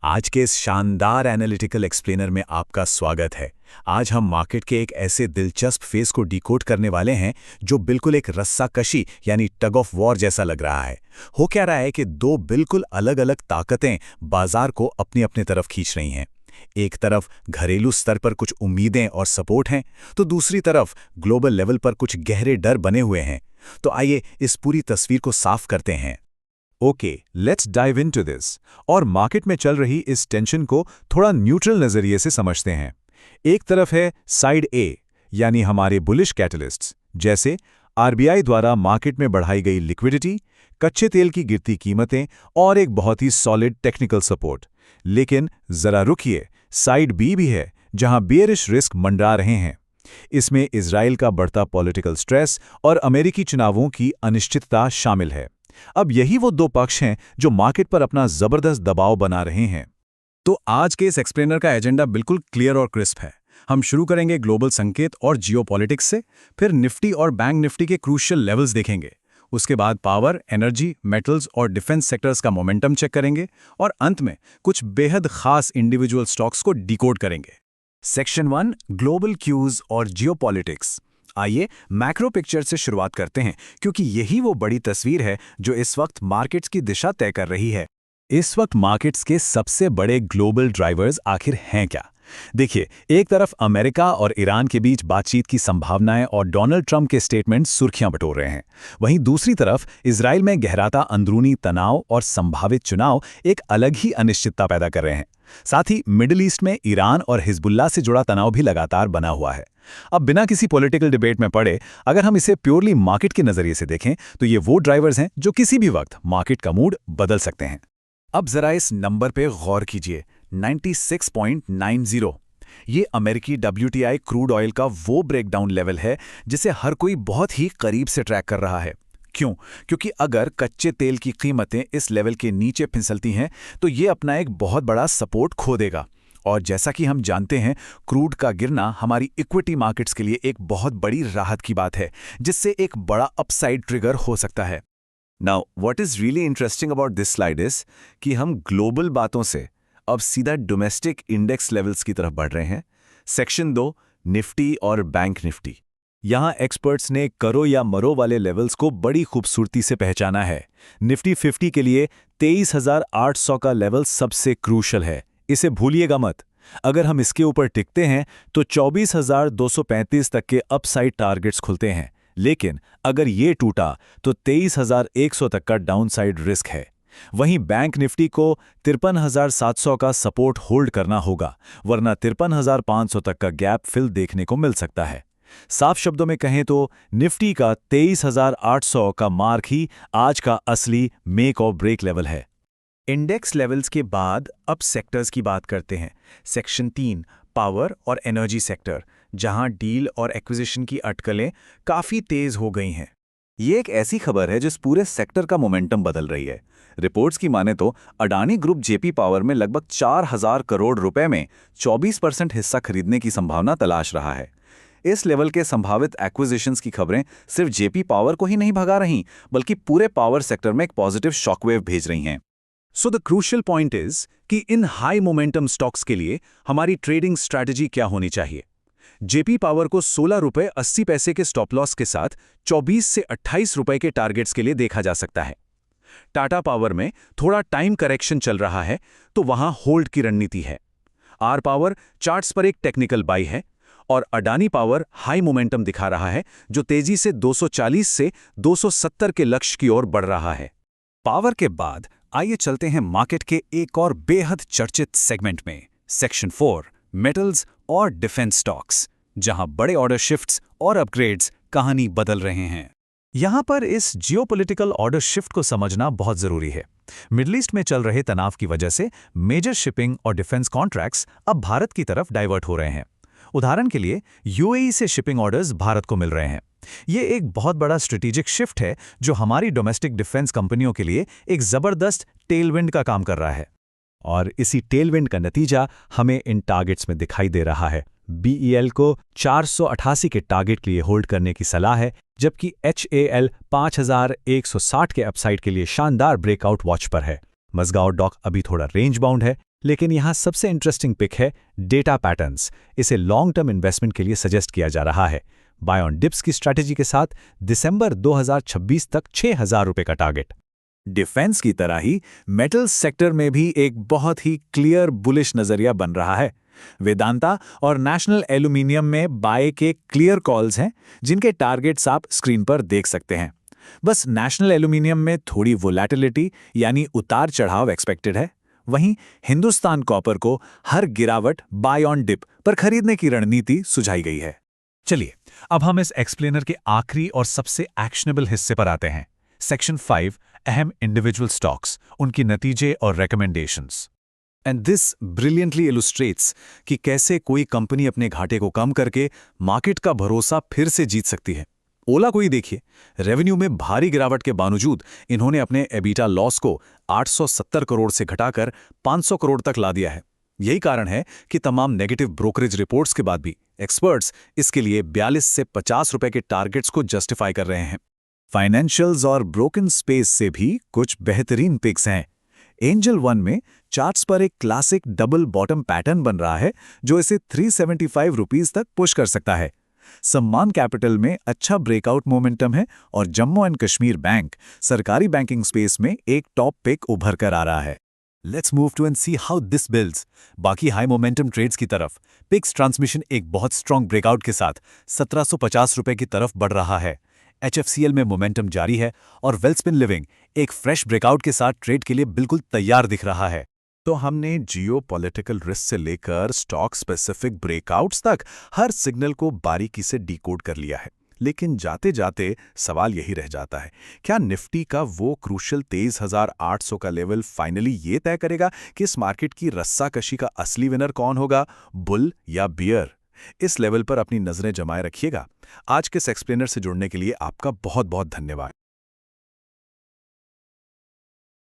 आज के इस शानदार एनालिटिकल एक्सप्लेनर में आपका स्वागत है। आज हम मार्केट के एक ऐसे दिलचस्प फेज को डिकोड करने वाले हैं जो बिल्कुल एक रस्साकशी यानी टग ऑफ वॉर जैसा लग रहा है। हो क्या रहा है कि दो बिल्कुल अलग अलग ताकतें बाजार को अपनी अपनी तरफ खींच रही हैं। एक तरफ घरेलू स्तर पर कुछ उम्मीदें और सपोर्ट हैं, तो दूसरी तरफ ग्लोबल लेवल पर कुछ गहरे डर बने हुए हैं। तो आइए इस पूरी तस्वीर को साफ करते हैं। Okay, let's dive into this और मार्केट में चल रही इस टेंशन को थोड़ा न्यूट्रल नजरिए से समझते हैं। एक तरफ है साइड ए, यानी हमारे बुलिश कैटलिस्ट्स, जैसे आरबीआई द्वारा मार्केट में बढ़ाई गई लिक्विडिटी, कच्चे तेल की गिरती कीमतें और एक बहुत ही सॉलिड टेक्निकल सपोर्ट। लेकिन जरा रुकिए, साइड बी भी है, जहां बेयरिश रिस्क मंडरा रहे हैं। इसमें इजराइल का बढ़ता पॉलिटिकल स्ट्रेस और अमेरिकी चुनावों की अनिश्चितता शामिल है। अब यही वो दो पक्ष हैं जो मार्केट पर अपना जबरदस्त दबाव बना रहे हैं। तो आज के इस एक्सप्लेनर का एजेंडा बिल्कुल क्लियर और क्रिस्प है। हम शुरू करेंगे ग्लोबल संकेत और जियोपॉलिटिक्स से, फिर निफ्टी और बैंक निफ्टी के क्रूशियल लेवल्स देखेंगे। उसके बाद पावर, एनर्जी, मेटल्स और डिफेंस सेक्टर्स का मोमेंटम चेक करेंगे और अंत में कुछ बेहद खास इंडिविजुअल स्टॉक्स को डिकोड करेंगे। सेक्शन 1, ग्लोबल क्यूज और जियोपॉलिटिक्स। आइए मैक्रो पिक्चर से शुरुआत करते हैं, क्योंकि यही वो बड़ी तस्वीर है जो इस वक्त मार्केट्स की दिशा तय कर रही है। इस वक्त मार्केट्स के सबसे बड़े ग्लोबल ड्राइवर्स आखिर हैं क्या? देखिए, एक तरफ अमेरिका और ईरान के बीच बातचीत की संभावनाएं और डोनाल्ड ट्रंप के स्टेटमेंट सुर्खियां बटोर रहे हैं। वहीं दूसरी तरफ इजराइल में गहराता अंदरूनी तनाव और संभावित चुनाव एक अलग ही अनिश्चितता पैदा कर रहे हैं। साथ ही मिडिल ईस्ट में ईरान और हिजबुल्लाह से जुड़ा तनाव भी लगातार बना हुआ है। अब बिना किसी पॉलिटिकल डिबेट में पड़े, अगर हम इसे प्योरली मार्केट के नजरिए से देखें तो ये वो ड्राइवर्स हैं जो किसी भी वक्त मार्केट का मूड बदल सकते हैं। अब जरा इस नंबर पे गौर कीजिए, 96.90। ये अमेरिकी WTI क्रूड ऑयल का वो ब्रेकडाउन लेवल है जिसे हर कोई बहुत ही करीब से ट्रैक कर रहा है। क्यों? क्योंकि अगर कच्चे तेल की कीमतें इस लेवल के नीचे फिसलती हैं तो ये अपना एक बहुत बड़ा सपोर्ट खो देगा। और जैसा कि हम जानते हैं, क्रूड का गिरना हमारी इक्विटी मार्केट्स के लिए एक बहुत बड़ी राहत की बात है, जिससे एक बड़ा अपसाइड ट्रिगर हो सकता है। Now what is really interesting about this slide is कि हम ग्लोबल बातों से अब सीधा डोमेस्टिक इंडेक्स लेवल्स की तरफ बढ़ रहे हैं। सेक्शन 2, निफ्टी और बैंक निफ्टी। यहाँ एक्सपर्ट्स ने करो या मरो वाले लेवल्स को बड़ी खूबसूरती से पहचाना है। निफ्टी 50 के लिए 23,800 का लेवल सबसे क्रूशल है, इसे भूलिएगा मत। अगर हम इसके ऊपर टिकते हैं तो 24,235 तक के अपसाइड टारगेट्स खुलते हैं, लेकिन अगर ये टूटा तो 23,100 तक का डाउनसाइड रिस्क है। वहीं बैंक निफ्टी को 53,700 का सपोर्ट होल्ड करना होगा, वरना 53,500 तक का गैप फिल देखने को मिल सकता है। साफ शब्दों में कहें तो निफ्टी का 23,800 का मार्क ही आज का असली मेक और ब्रेक लेवल है। इंडेक्स लेवल्स के बाद अब सेक्टर्स की बात करते हैं। सेक्शन 3, पावर और एनर्जी सेक्टर, जहां डील और एक्विजिशन की अटकलें काफ़ी तेज हो गई हैं। ये एक ऐसी खबर है जिस पूरे सेक्टर का मोमेंटम बदल रही है। रिपोर्ट्स की माने तो अडानी ग्रुप जेपी पावर में लगभग 4,000 करोड़ रुपए में 24% हिस्सा खरीदने की संभावना तलाश रहा है। इस लेवल के संभावित एक्विजिशंस की खबरें सिर्फ जेपी पावर को ही नहीं भगा रही, बल्कि पूरे पावर सेक्टर में एक पॉजिटिव शॉकवेव भेज रही हैं। So the crucial point is कि इन हाई मोमेंटम स्टॉक्स के लिए हमारी ट्रेडिंग स्ट्रैटेजी क्या होनी चाहिए। जेपी पावर को 16 रुपये 80 पैसे के स्टॉप लॉस के साथ 24 से 28 रुपये के टारगेट्स के लिए देखा जा सकता है। टाटा पावर में थोड़ा टाइम करेक्शन चल रहा है, तो वहां होल्ड की रणनीति है। आर पावर चार्ट्स पर एक टेक्निकल बाई है और अडानी पावर हाई मोमेंटम दिखा रहा है, जो तेजी से 240 से 270 के लक्ष्य की ओर बढ़ रहा है। पावर के बाद आइए चलते हैं मार्केट के एक और बेहद चर्चित सेगमेंट में, सेक्शन 4, मेटल्स और डिफेंस स्टॉक्स, जहां बड़े ऑर्डर शिफ्ट्स और अपग्रेड्स कहानी बदल रहे हैं। यहां पर इस जियोपॉलिटिकल ऑर्डर शिफ्ट को समझना बहुत जरूरी है। मिडिल ईस्ट में चल रहे तनाव की वजह से मेजर शिपिंग और डिफेंस कॉन्ट्रैक्ट्स अब भारत की तरफ डाइवर्ट हो रहे हैं। उदाहरण के लिए यूएई से शिपिंग ऑर्डर्स भारत को मिल रहे हैं। ये एक बहुत बड़ा स्ट्रेटेजिक शिफ्ट है जो हमारी डोमेस्टिक डिफेंस कंपनियों के लिए एक जबरदस्त टेलविंड का काम कर रहा है। और इसी टेलविंड का नतीजा हमें इन टारगेट्स में दिखाई दे रहा है। बीईएल को 488 के टारगेट के लिए होल्ड करने की सलाह है, जबकि एचएएल 5160 के अपसाइड के लिए शानदार ब्रेकआउट वॉच पर है। मज़गाओ डॉक अभी थोड़ा रेंज बाउंड है, लेकिन यहाँ सबसे इंटरेस्टिंग पिक है डेटा पैटर्न्स। इसे लॉन्ग टर्म इन्वेस्टमेंट के लिए सजेस्ट किया जा रहा है। बाय ऑन डिप्स की स्ट्रैटेजी के साथ दिसंबर 2026 तक 6,000 रुपये का टारगेट। डिफेंस की तरह ही मेटल्स सेक्टर में भी एक बहुत ही क्लियर बुलिश नजरिया बन रहा है। वेदांता और नेशनल एल्यूमिनियम में बाय के क्लियर कॉल्स हैं, जिनके टारगेट्स आप स्क्रीन पर देख सकते हैं। बस नेशनल एल्यूमिनियम में थोड़ी वोलैटिलिटी यानी उतार चढ़ाव एक्सपेक्टेड है। वहीं हिंदुस्तान कॉपर को हर गिरावट बाय ऑन डिप पर खरीदने की रणनीति सुझाई गई है। चलिए, अब हम इस एक्सप्लेनर के आखिरी और सबसे एक्शनेबल हिस्से पर आते हैं। सेक्शन 5, अहम इंडिविजुअल स्टॉक्स, उनकी नतीजे और रिकमेंडेशंस। एंड दिस ब्रिलियंटली इलुस्ट्रेट्स कि कैसे कोई कंपनी अपने घाटे को कम करके मार्केट का भरोसा फिर से जीत सकती है। ओला को ही देखिए, रेवेन्यू में भारी गिरावट के बावजूद इन्होंने अपने एबिटा लॉस को 870 करोड़ से घटाकर 500 करोड़ तक ला दिया है। यही कारण है कि तमाम नेगेटिव ब्रोकरेज रिपोर्ट्स के बाद भी एक्सपर्ट्स इसके लिए 42 से 50 रुपए के टारगेट्स को जस्टिफाई कर रहे हैं। फाइनेंशियल्स और ब्रोकन स्पेस से भी कुछ बेहतरीन पिक्स हैं। एंजल 1 में चार्ट्स पर एक क्लासिक डबल बॉटम पैटर्न बन रहा है, जो इसे 375 रुपीस तक पुश कर सकता है। सम्मान कैपिटल में अच्छा ब्रेकआउट मोमेंटम है और जम्मू एंड कश्मीर बैंक सरकारी बैंकिंग स्पेस में एक टॉप पिक उभर कर आ रहा है। Let's move to and see how this builds. बाकी हाई मोमेंटम ट्रेड्स की तरफ पिक्स ट्रांसमिशन एक बहुत स्ट्रॉन्ग ब्रेकआउट के साथ 1750 रुपए की तरफ बढ़ रहा है। HFCL में मोमेंटम जारी है और वेल्सपिन लिविंग एक फ्रेश ब्रेकआउट के साथ ट्रेड के लिए बिल्कुल तैयार दिख रहा है। तो हमने जियोपॉलिटिकल रिस्क से लेकर स्टॉक स्पेसिफिक ब्रेकआउट्स तक हर सिग्नल को बारीकी से डिकोड कर लिया है। लेकिन जाते जाते सवाल यही रह जाता है, क्या निफ्टी का वो क्रूशल 23,800 का लेवल फाइनली ये तय करेगा कि इस मार्केट की रस्साकशी का असली विनर कौन होगा, बुल या बियर? इस लेवल पर अपनी नजरें जमाए रखिएगा। आज के एक्सप्लेनर से जुड़ने के लिए आपका बहुत बहुत धन्यवाद।